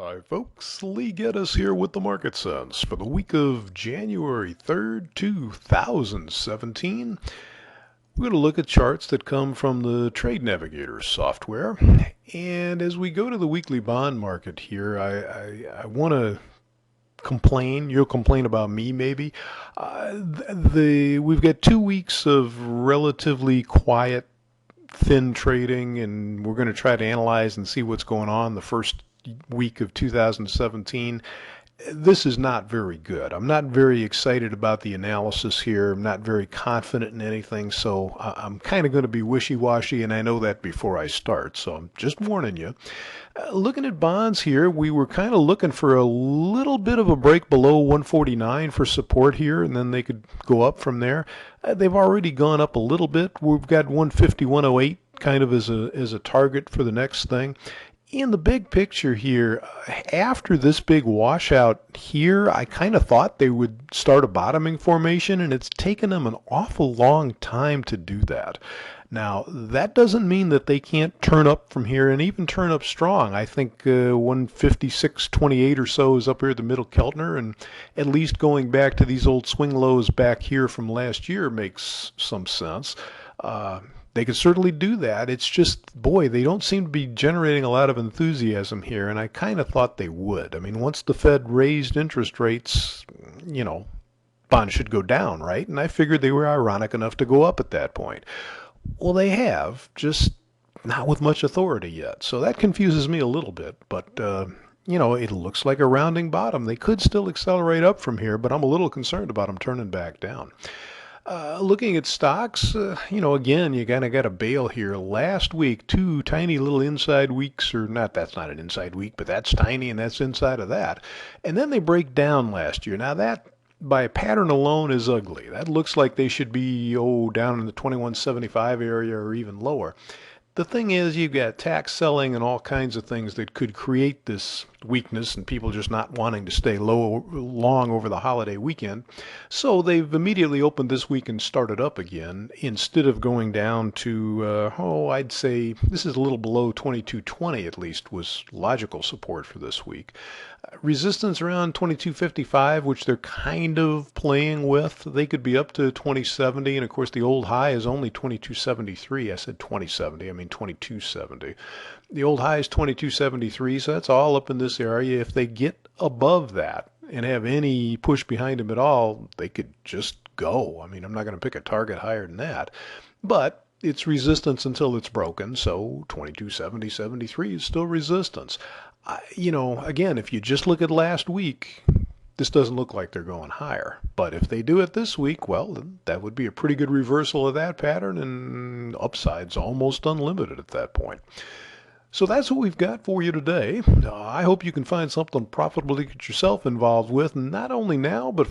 Hi folks, Lee Gettess here with the Market Sense for the week of January 3rd, 2017. We're going to look at charts that come from the Trade Navigator software. And as we go to the weekly bond market here, I want to complain. You'll complain about me maybe. We've got 2 weeks of relatively quiet, thin trading, and we're going to try to analyze and see what's going on the first week of 2017. This is not very good. I'm not very excited about the analysis here. I'm not very confident in anything, so I'm kind of going to be wishy-washy, and I know that before I start, so I'm just warning you. Looking at bonds here, we were kind of looking for a little bit of a break below 149 for support here, and then they could go up from there. They've already gone up a little bit. We've got 150, 108 kind of as a target for the next thing. In the big picture here, after this big washout here, I kind of thought they would start a bottoming formation, and it's taken them an awful long time to do that. Now, that doesn't mean that they can't turn up from here and even turn up strong. I think 156.28 or so is up here at the middle Keltner, and at least going back to these old swing lows back here from last year makes some sense. They could certainly do that. It's just, boy, they don't seem to be generating a lot of enthusiasm here, and I kind of thought they would. I mean, once the Fed raised interest rates, bonds should go down, right? And I figured they were ironic enough to go up at that point. Well, they have, just not with much authority yet. So that confuses me a little bit, but it looks like a rounding bottom. They could still accelerate up from here, but I'm a little concerned about them turning back down. Looking at stocks, again, you kind of got a bail here. Last week, two tiny little inside weeks, or not, that's not an inside week, but that's tiny and that's inside of that. And then they break down last year. Now that, by pattern alone, is ugly. That looks like they should be, down in the 2175 area or even lower. The thing is, you've got tax selling and all kinds of things that could create this weakness and people just not wanting to stay long over the holiday weekend. So they've immediately opened this week and started up again instead of going down to, I'd say this is a little below 2220 at least was logical support for this week. Resistance around 2255, which they're kind of playing with. They could be up to 2070, and of course the old high is only 2273. I said 2070, I mean 2270. The old high is 2273, so that's all up in this area. If they get above that and have any push behind them at all, they could just go. I mean, I'm not going to pick a target higher than that. But it's resistance until it's broken, so 2270, 73 is still resistance. Again, if you just look at last week, this doesn't look like they're going higher. But if they do it this week, well, then that would be a pretty good reversal of that pattern, and upside's almost unlimited at that point. So that's what we've got for you today. I hope you can find something profitable to get yourself involved with, not only now, but